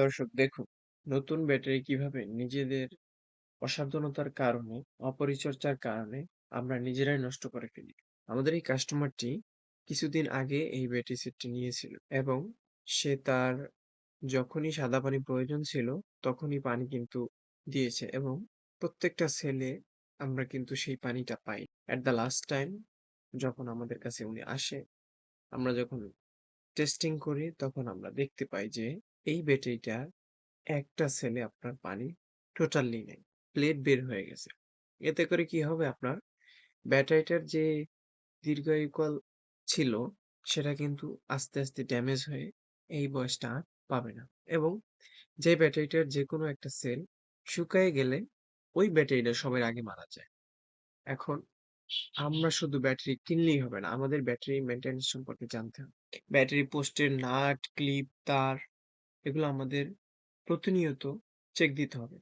দর্শক দেখুন, নতুন ব্যাটারি কিভাবে নিজেদের অসাবধানতার কারণে, অপরিচর্যার কারণে আমরা নিজেরাই নষ্ট করে ফেলি। আমাদের এই কাস্টমারটি কিছুদিন আগে এই ব্যাটারি সেটটি নিয়েছিল এবং সে তার যখনই সাদা পানি প্রয়োজন ছিল, তখনই পানি কিন্তু দিয়েছে এবং প্রত্যেকটা সেলে আমরা কিন্তু সেই পানিটা পাই। এট দ্য লাস্ট টাইম যখন আমাদের কাছে উনি আসে, আমরা যখন টেস্টিং করি তখন আমরা দেখতে পাই যে এই ব্যাটারিটা একটা সেলে আপনার পানি টোটালি নেই। প্লেট বের হয়ে গেছে। এতে করে কি হবে আপনার ব্যাটারিটার যে দীর্ঘায়ুকাল ছিল সেটা কিন্তু আস্তে, আস্তে ড্যামেজ হয়ে এই বয়সটা আর পাবে না। এবং যে ব্যাটারিটার যেকোনো একটা সেল শুকায়ে গেলে ওই ব্যাটারিটা সবার আগে মারা যায়। এখন আমরা শুধু ব্যাটারি কিনলেই হবে না। আমাদের ব্যাটারি মেইনটেন্যান্স সম্পর্কে জানতে হবে। ব্যাটারি পোস্টের নাট, ক্লিপ, তার এগুলো আমাদের প্রতিনিয়ত চেক দিতে হবে।